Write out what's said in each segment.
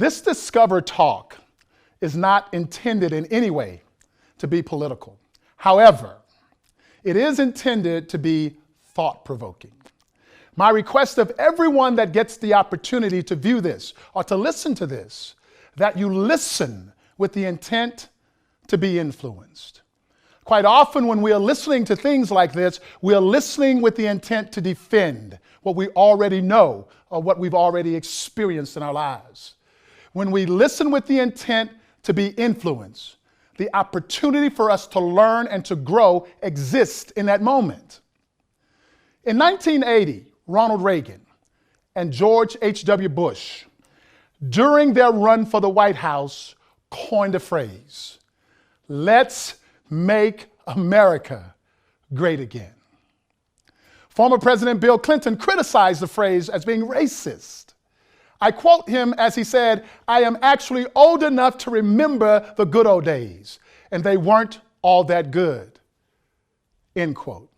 This Discover talk is not intended in any way to be political. However, it is intended to be thought-provoking. My request of everyone that gets the opportunity to view this or to listen to this, that you listen with the intent to be influenced. Quite often when we are listening to things like this, we are listening with the intent to defend what we already know or what we've already experienced in our lives. When we listen with the intent to be influenced, the opportunity for us to learn and to grow exists in that moment. In 1980, Ronald Reagan and George H.W. Bush, during their run for the White House, coined a phrase, "Let's make America great again." Former President Bill Clinton criticized the phrase as being racist. I quote him as he said, "I am actually old enough to remember the good old days, and they weren't all that good." End quote.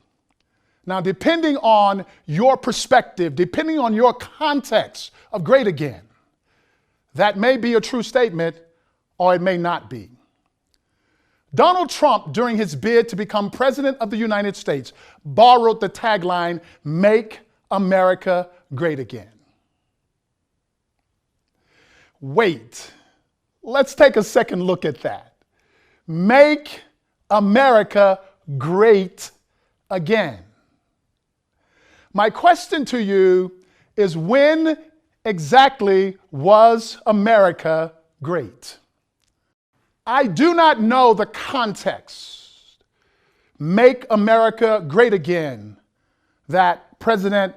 Now, depending on your perspective, depending on your context of great again, that may be a true statement or it may not be. Donald Trump, during his bid to become president of the United States, borrowed the tagline, "Make America Great Again." Wait, let's take a second look at that. Make America great again. My question to you is, when exactly was America great? I do not know the context, "Make America Great Again," that President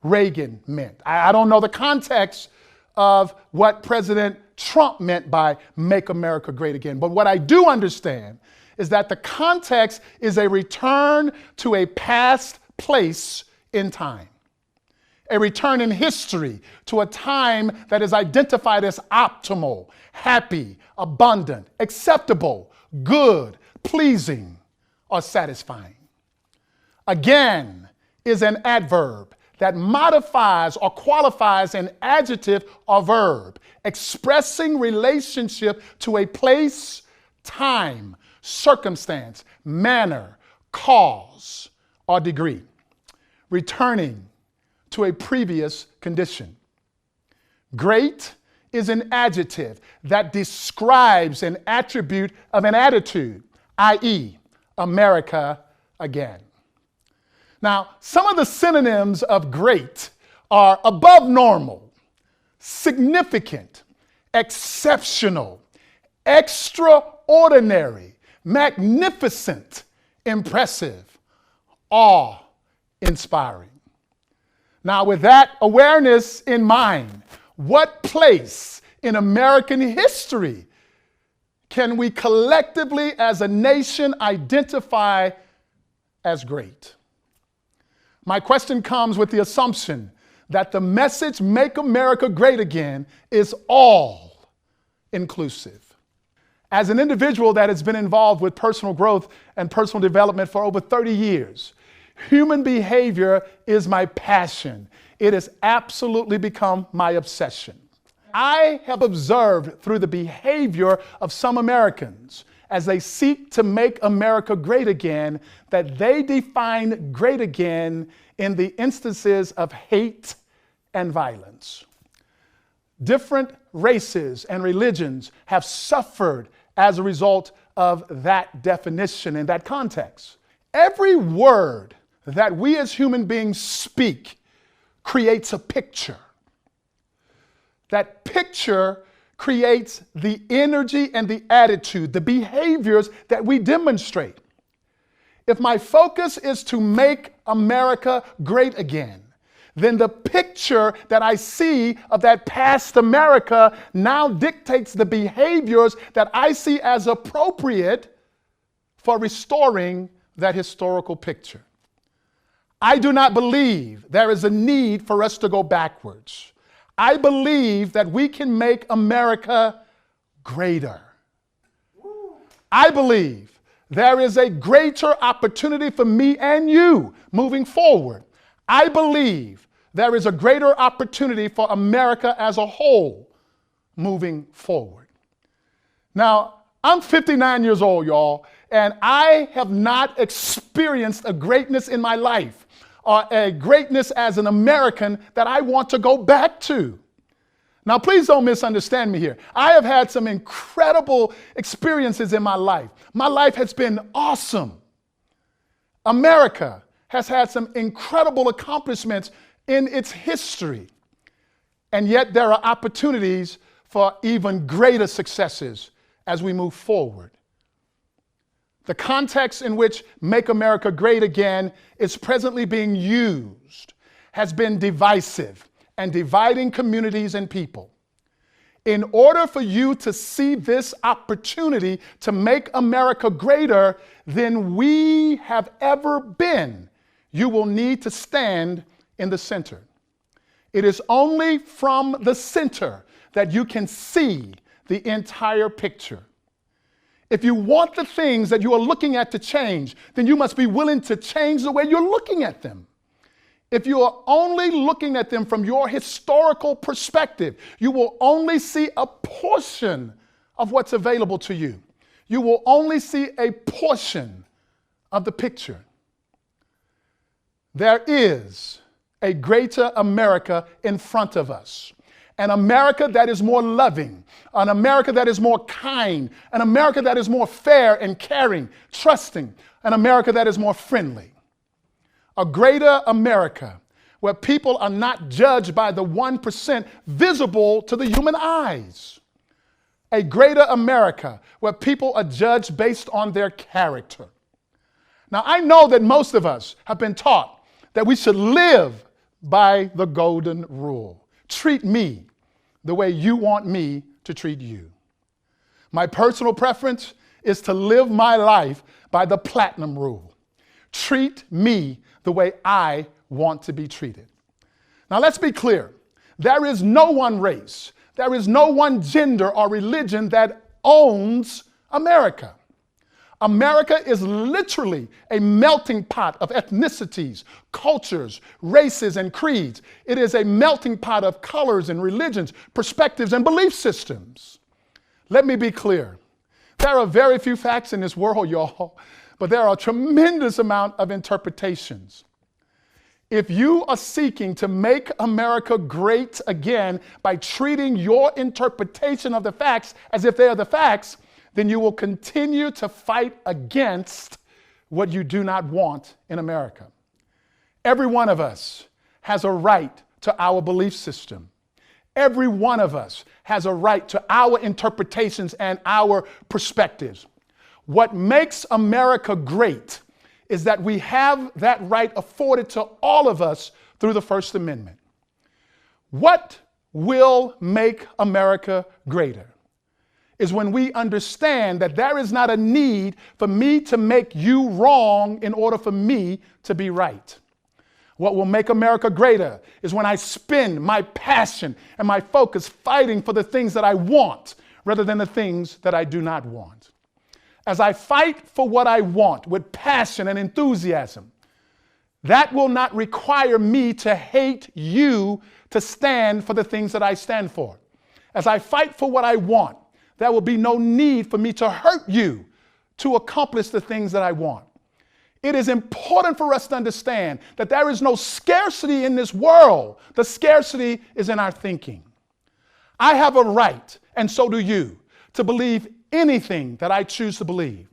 Reagan meant. I don't know the context of what President Trump meant by "Make America Great Again." But what I do understand is that the context is a return to a past place in time. A return in history to a time that is identified as optimal, happy, abundant, acceptable, good, pleasing, or satisfying. Again is an adverb that modifies or qualifies an adjective or verb, expressing relationship to a place, time, circumstance, manner, cause, or degree. Returning to a previous condition. Great is an adjective that describes an attribute of an attitude, i.e., America again. Now, some of the synonyms of great are above normal, significant, exceptional, extraordinary, magnificent, impressive, awe-inspiring. Now, with that awareness in mind, what place in American history can we collectively as a nation identify as great? My question comes with the assumption that the message, "Make America Great Again," is all inclusive. As an individual that has been involved with personal growth and personal development for over 30 years, human behavior is my passion. It has absolutely become my obsession. I have observed through the behavior of some Americans as they seek to make America great again, that they define great again in the instances of hate and violence. Different races and religions have suffered as a result of that definition and that context. Every word that we as human beings speak creates a picture. That picture creates the energy and the attitude, the behaviors that we demonstrate. If my focus is to make America great again, then the picture that I see of that past America now dictates the behaviors that I see as appropriate for restoring that historical picture. I do not believe there is a need for us to go backwards. I believe that we can make America greater. I believe there is a greater opportunity for me and you moving forward. I believe there is a greater opportunity for America as a whole moving forward. Now, I'm 59 years old, y'all, and I have not experienced a greatness in my life or a greatness as an American that I want to go back to. Now, please don't misunderstand me here. I have had some incredible experiences in my life. My life has been awesome. America has had some incredible accomplishments in its history. And yet there are opportunities for even greater successes as we move forward. The context in which Make America Great Again is presently being used has been divisive and dividing communities and people. In order for you to see this opportunity to make America greater than we have ever been, you will need to stand in the center. It is only from the center that you can see the entire picture. If you want the things that you are looking at to change, then you must be willing to change the way you're looking at them. If you are only looking at them from your historical perspective, you will only see a portion of what's available to you. You will only see a portion of the picture. There is a greater America in front of us. An America that is more loving, an America that is more kind, an America that is more fair and caring, trusting, an America that is more friendly. A greater America where people are not judged by the 1% visible to the human eyes. A greater America where people are judged based on their character. Now, I know that most of us have been taught that we should live by the golden rule. Treat me the way you want me to treat you. My personal preference is to live my life by the platinum rule. Treat me the way I want to be treated. Now, let's be clear. There is no one race, there is no one gender or religion that owns America. America is literally a melting pot of ethnicities, cultures, races, and creeds. It is a melting pot of colors and religions, perspectives, and belief systems. Let me be clear. There are very few facts in this world, y'all, but there are a tremendous amount of interpretations. If you are seeking to make America great again by treating your interpretation of the facts as if they are the facts, then you will continue to fight against what you do not want in America. Every one of us has a right to our belief system. Every one of us has a right to our interpretations and our perspectives. What makes America great is that we have that right afforded to all of us through the First Amendment. What will make America greater is when we understand that there is not a need for me to make you wrong in order for me to be right. What will make America greater is when I spend my passion and my focus fighting for the things that I want rather than the things that I do not want. As I fight for what I want with passion and enthusiasm, that will not require me to hate you to stand for the things that I stand for. As I fight for what I want, there will be no need for me to hurt you to accomplish the things that I want. It is important for us to understand that there is no scarcity in this world. The scarcity is in our thinking. I have a right, and so do you, to believe anything that I choose to believe.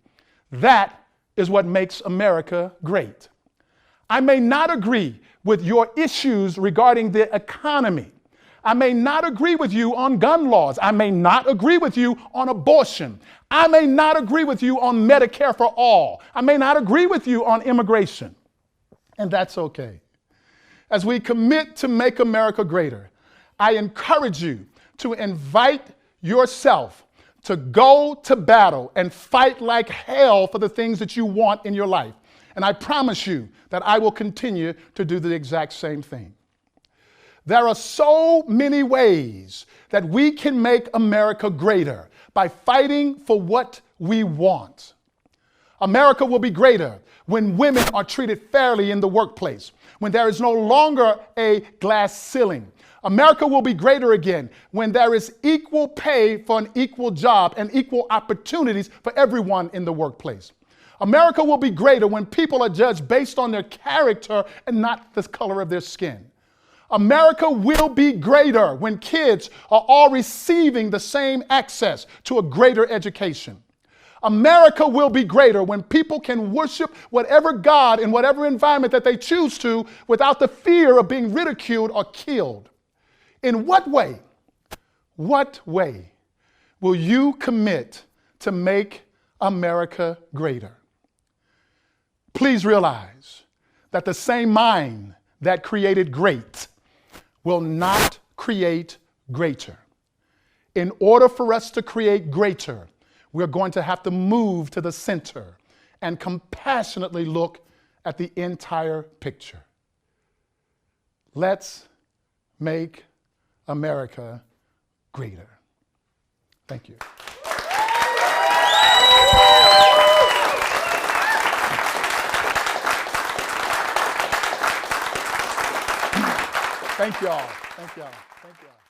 That is what makes America great. I may not agree with your issues regarding the economy. I may not agree with you on gun laws. I may not agree with you on abortion. I may not agree with you on Medicare for all. I may not agree with you on immigration. And that's okay. As we commit to make America greater, I encourage you to invite yourself to go to battle and fight like hell for the things that you want in your life. And I promise you that I will continue to do the exact same thing. There are so many ways that we can make America greater by fighting for what we want. America will be greater when women are treated fairly in the workplace, when there is no longer a glass ceiling. America will be greater again when there is equal pay for an equal job and equal opportunities for everyone in the workplace. America will be greater when people are judged based on their character and not the color of their skin. America will be greater when kids are all receiving the same access to a greater education. America will be greater when people can worship whatever God in whatever environment that they choose to without the fear of being ridiculed or killed. In what way will you commit to make America greater? Please realize that the same mind that created great will not create greater. In order for us to create greater, we're going to have to move to the center and compassionately look at the entire picture. Let's make America greater. Thank you. Thank y'all. Thank y'all. Thank y'all.